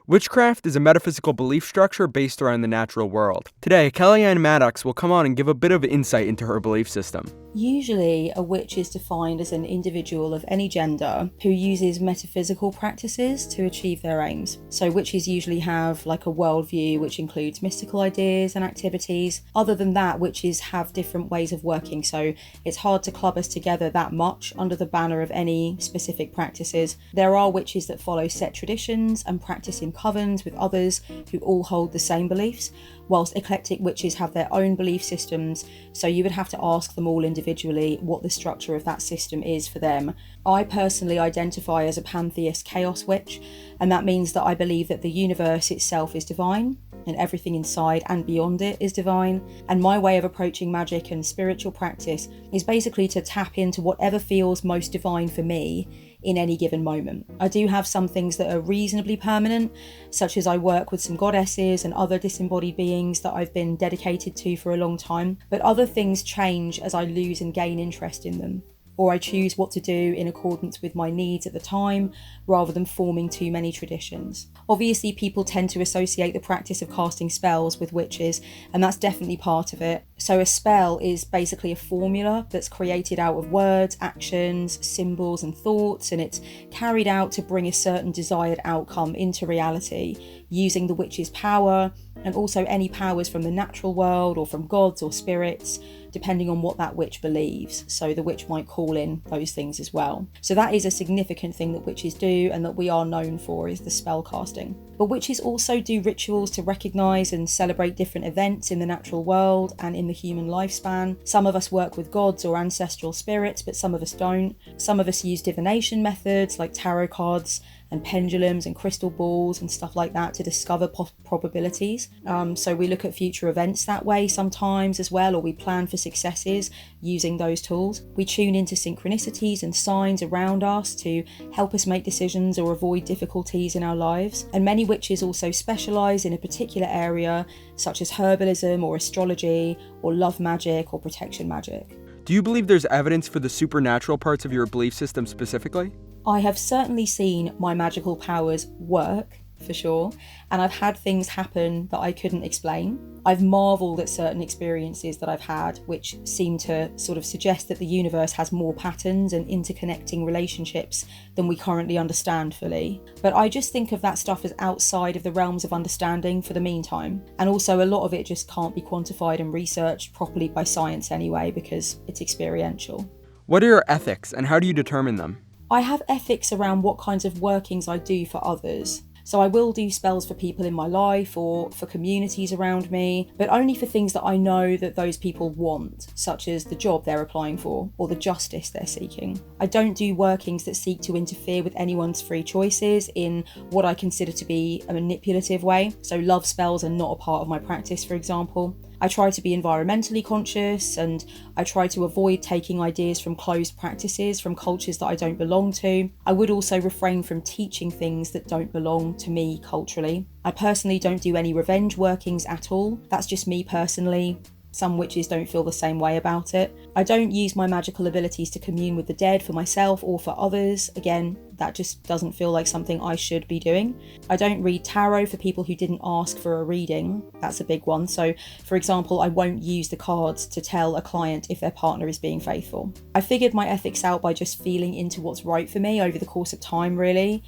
Witchcraft is a metaphysical belief structure based around the natural world. Today, Kellyanne Maddox will come on and give a bit of insight into her belief system. Usually, a witch is defined as an individual of any gender who uses metaphysical practices to achieve their aims. So witches usually have like a worldview which includes mystical ideas and activities. Other than that, witches have different ways of working, so it's hard to club us together that much under the banner of any specific practices. There are witches that follow set traditions and practice in covens with others who all hold the same beliefs, whilst eclectic witches have their own belief systems, so you would have to ask them all individually what the structure of that system is for them. I personally identify as a pantheist chaos witch, and that means that I believe that the universe itself is divine, and everything inside and beyond it is divine, and my way of approaching magic and spiritual practice is basically to tap into whatever feels most divine for me in any given moment. I do have some things that are reasonably permanent, such as I work with some goddesses and other disembodied beings that I've been dedicated to for a long time, but other things change as I lose and gain interest in them, or I choose what to do in accordance with my needs at the time, rather than forming too many traditions. Obviously, people tend to associate the practice of casting spells with witches, and that's definitely part of it. So a spell is basically a formula that's created out of words, actions, symbols, and thoughts, and it's carried out to bring a certain desired outcome into reality, using the witch's power, and also any powers from the natural world or from gods or spirits, depending on what that witch believes. So the witch might call in those things as well. So that is a significant thing that witches do and that we are known for, is the spell casting. But witches also do rituals to recognise and celebrate different events in the natural world and in the human lifespan. Some of us work with gods or ancestral spirits, but some of us don't. Some of us use divination methods like tarot cards and pendulums and crystal balls and stuff like that to discover probabilities. So we look at future events that way sometimes as well, or we plan for successes using those tools. We tune into synchronicities and signs around us to help us make decisions or avoid difficulties in our lives. And many witches also specialise in a particular area, such as herbalism or astrology or love magic or protection magic. Do you believe there's evidence for the supernatural parts of your belief system specifically? I have certainly seen my magical powers work, for sure, and I've had things happen that I couldn't explain. I've marvelled at certain experiences that I've had, which seem to sort of suggest that the universe has more patterns and interconnecting relationships than we currently understand fully. But I just think of that stuff as outside of the realms of understanding for the meantime. And also a lot of it just can't be quantified and researched properly by science anyway, because it's experiential. What are your ethics and how do you determine them? I have ethics around what kinds of workings I do for others. So I will do spells for people in my life or for communities around me, but only for things that I know that those people want, such as the job they're applying for or the justice they're seeking. I don't do workings that seek to interfere with anyone's free choices in what I consider to be a manipulative way. So love spells are not a part of my practice, for example. I try to be environmentally conscious, and I try to avoid taking ideas from closed practices from cultures that I don't belong to. I would also refrain from teaching things that don't belong to me culturally. I personally don't do any revenge workings at all. That's just me personally. Some witches don't feel the same way about it. I don't use my magical abilities to commune with the dead for myself or for others. Again, that just doesn't feel like something I should be doing. I don't read tarot for people who didn't ask for a reading. That's a big one. So, for example, I won't use the cards to tell a client if their partner is being faithful. I figured my ethics out by just feeling into what's right for me over the course of time, really.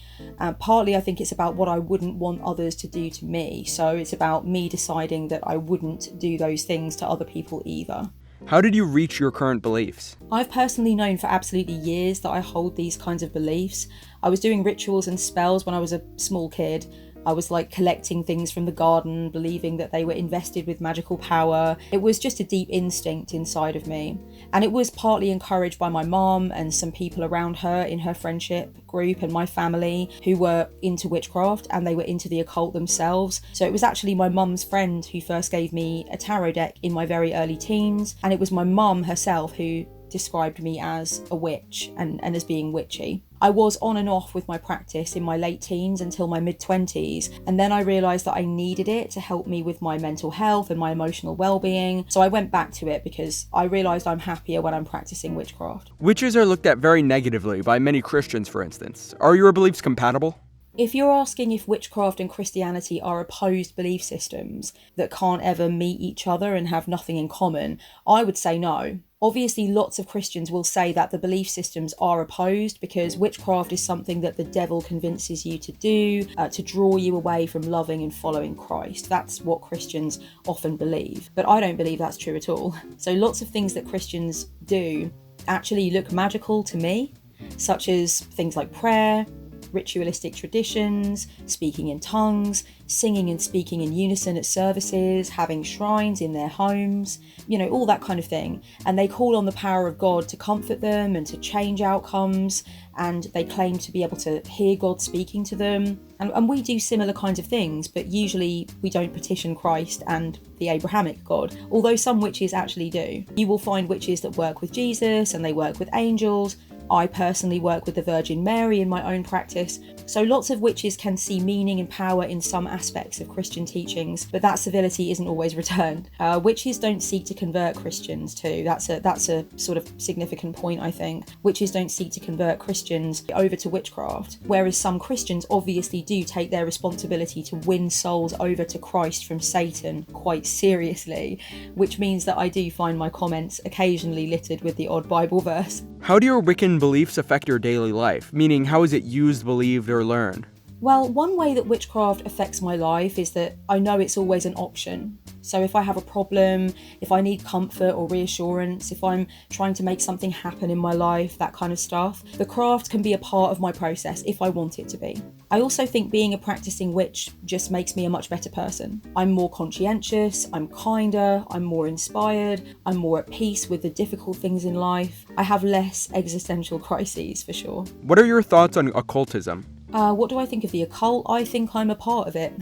Partly, I think it's about what I wouldn't want others to do to me. So it's about me deciding that I wouldn't do those things to other people either. How did you reach your current beliefs? I've personally known for absolutely years that I hold these kinds of beliefs. I was doing rituals and spells when I was a small kid. I was like collecting things from the garden, believing that they were invested with magical power. It was just a deep instinct inside of me. And it was partly encouraged by my mom and some people around her in her friendship group and my family who were into witchcraft and they were into the occult themselves. So it was actually my mum's friend who first gave me a tarot deck in my very early teens. And it was my mum herself who described me as a witch and as being witchy. I was on and off with my practice in my late teens until my mid-20s, and then I realised that I needed it to help me with my mental health and my emotional well-being, so I went back to it because I realised I'm happier when I'm practicing witchcraft. Witches are looked at very negatively by many Christians, for instance. Are your beliefs compatible? If you're asking if witchcraft and Christianity are opposed belief systems that can't ever meet each other and have nothing in common, I would say no. Obviously, lots of Christians will say that the belief systems are opposed because witchcraft is something that the devil convinces you to do to draw you away from loving and following Christ. That's what Christians often believe. But I don't believe that's true at all. So lots of things that Christians do actually look magical to me, such as things like prayer, ritualistic traditions, speaking in tongues, singing and speaking in unison at services, having shrines in their homes, all that kind of thing. And they call on the power of God to comfort them and to change outcomes, and they claim to be able to hear God speaking to them. And we do similar kinds of things, but usually we don't petition Christ and the Abrahamic God, although some witches actually do. You will find witches that work with Jesus and they work with angels. I personally work with the Virgin Mary in my own practice, so lots of witches can see meaning and power in some aspects of Christian teachings, but that civility isn't always returned. Witches don't seek to convert Christians too. That's a sort of significant point, I think. Witches don't seek to convert Christians over to witchcraft, whereas some Christians obviously do take their responsibility to win souls over to Christ from Satan quite seriously, which means that I do find my comments occasionally littered with the odd Bible verse. How do your Wiccan beliefs affect your daily life? Meaning, how is it used, believed, or learned? Well, one way that witchcraft affects my life is that I know it's always an option. So if I have a problem, if I need comfort or reassurance, if I'm trying to make something happen in my life, that kind of stuff, the craft can be a part of my process if I want it to be. I also think being a practicing witch just makes me a much better person. I'm more conscientious, I'm kinder, I'm more inspired, I'm more at peace with the difficult things in life. I have less existential crises, for sure. What are your thoughts on occultism? What do I think of the occult? I think I'm a part of it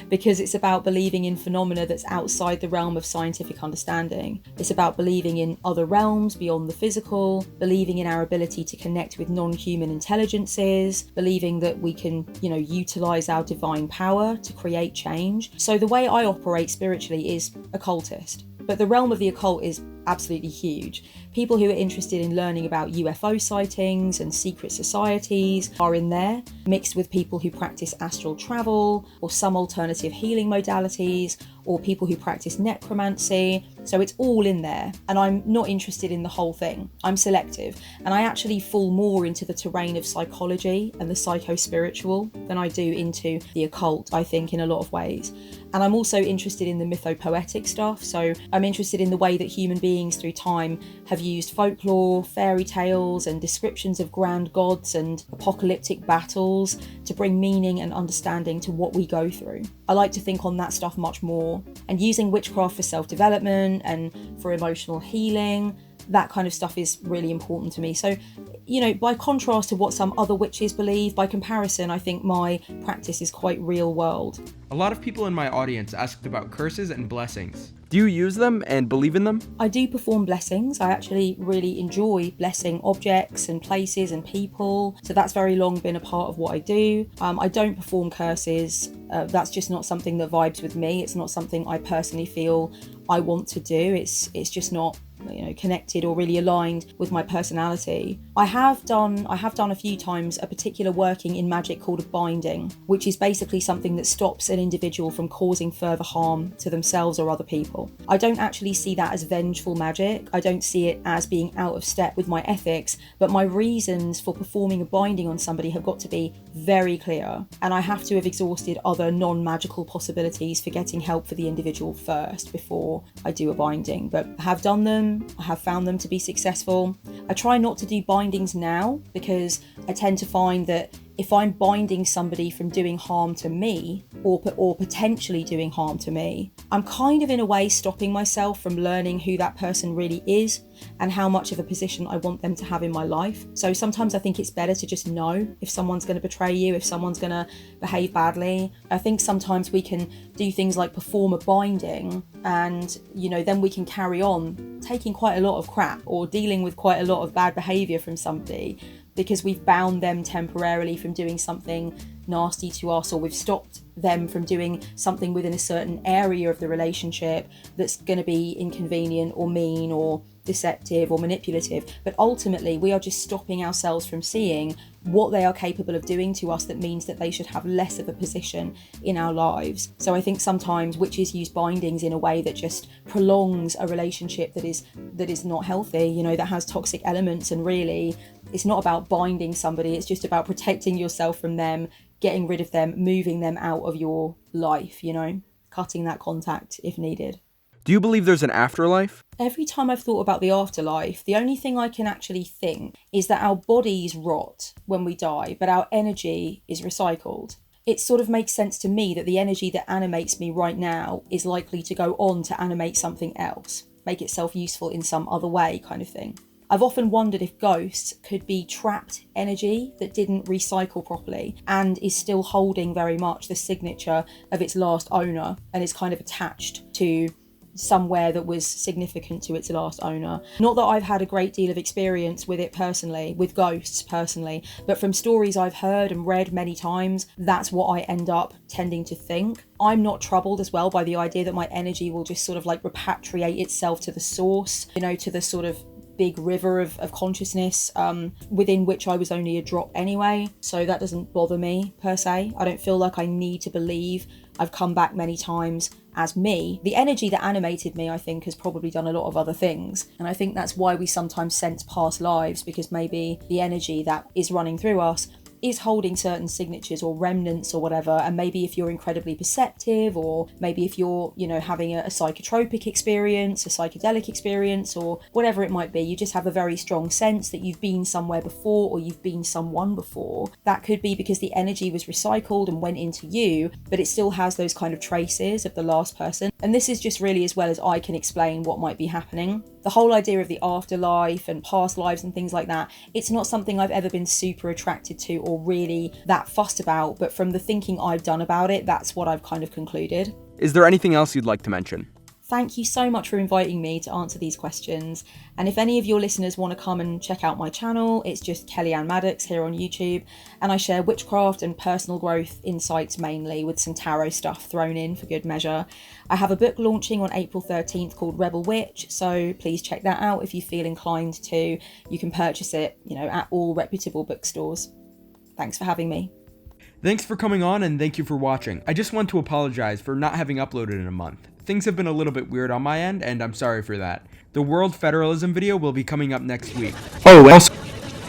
because it's about believing in phenomena that's outside the realm of scientific understanding. It's about believing in other realms beyond the physical, believing in our ability to connect with non-human intelligences, believing that we can, utilize our divine power to create change. So the way I operate spiritually is occultist. But the realm of the occult is absolutely huge. People who are interested in learning about UFO sightings and secret societies are in there, mixed with people who practice astral travel or some alternative healing modalities, or people who practice necromancy. So it's all in there, and I'm not interested in the whole thing. I'm selective, and I actually fall more into the terrain of psychology and the psycho-spiritual than I do into the occult, I think, in a lot of ways. And I'm also interested in the mythopoetic stuff, so I'm interested in the way that human beings through time have used folklore, fairy tales, and descriptions of grand gods and apocalyptic battles to bring meaning and understanding to what we go through. I like to think on that stuff much more, and using witchcraft for self-development and for emotional healing, that kind of stuff is really important to me. So, by contrast to what some other witches believe, by comparison, I think my practice is quite real world. A lot of people in my audience asked about curses and blessings. Do you use them and believe in them? I do perform blessings. I actually really enjoy blessing objects and places and people. So that's very long been a part of what I do. I don't perform curses. That's just not something that vibes with me. It's not something I personally feel I want to do. It's just not connected or really aligned with my personality. I have done a few times a particular working in magic called a binding, which is basically something that stops an individual from causing further harm to themselves or other people. I don't actually see that as vengeful magic. I don't see it as being out of step with my ethics, but my reasons for performing a binding on somebody have got to be very clear, and I have to have exhausted other non-magical possibilities for getting help for the individual first before I do a binding. But I have done them. I have found them to be successful. I try not to do bindings now because I tend to find that if I'm binding somebody from doing harm to me or potentially doing harm to me, I'm kind of in a way stopping myself from learning who that person really is and how much of a position I want them to have in my life. So sometimes I think it's better to just know if someone's going to betray you, if someone's going to behave badly. I think sometimes we can do things like perform a binding and, then we can carry on taking quite a lot of crap or dealing with quite a lot of bad behaviour from somebody because we've bound them temporarily from doing something nasty to us, or we've stopped them from doing something within a certain area of the relationship that's going to be inconvenient or mean or deceptive or manipulative. But ultimately, we are just stopping ourselves from seeing what they are capable of doing to us that means that they should have less of a position in our lives. So I think sometimes witches use bindings in a way that just prolongs a relationship that is not healthy, you know, that has toxic elements. And really, it's not about binding somebody, it's just about protecting yourself from them, getting rid of them, moving them out of your life, you know, cutting that contact if needed. Do you believe there's an afterlife? Every time I've thought about the afterlife, the only thing I can actually think is that our bodies rot when we die, but our energy is recycled. It sort of makes sense to me that the energy that animates me right now is likely to go on to animate something else, make itself useful in some other way, kind of thing. I've often wondered if ghosts could be trapped energy that didn't recycle properly and is still holding very much the signature of its last owner and is kind of attached to somewhere that was significant to its last owner. Not that I've had a great deal of experience with it personally, with ghosts personally, but from stories I've heard and read many times, that's what I end up tending to think. I'm not troubled as well by the idea that my energy will just sort of like repatriate itself to the source, you know, to the sort of big river of consciousness within which I was only a drop anyway. So that doesn't bother me per se. I don't feel like I need to believe I've come back many times as me. The energy that animated me, I think, has probably done a lot of other things. And I think that's why we sometimes sense past lives, because maybe the energy that is running through us is holding certain signatures or remnants or whatever. And maybe if you're incredibly perceptive, or maybe if you're, you know, having a psychotropic experience, a psychedelic experience, or whatever it might be, you just have a very strong sense that you've been somewhere before or you've been someone before. That could be because the energy was recycled and went into you, but it still has those kind of traces of the last person. And this is just really as well as I can explain what might be happening. The whole idea of the afterlife and past lives and things like that, it's not something I've ever been super attracted to or really that fussed about, but from the thinking I've done about it, that's what I've kind of concluded. Is there anything else you'd like to mention? Thank you so much for inviting me to answer these questions. And if any of your listeners want to come and check out my channel, it's just Kellyanne Maddox here on YouTube. And I share witchcraft and personal growth insights mainly, with some tarot stuff thrown in for good measure. I have a book launching on April 13th called Rebel Witch, so please check that out if you feel inclined to. You can purchase it, you know, at all reputable bookstores. Thanks for having me. Thanks for coming on, and thank you for watching. I just want to apologize for not having uploaded in a month. Things have been a little bit weird on my end, and I'm sorry for that. The World Federalism video will be coming up next week. Oh, also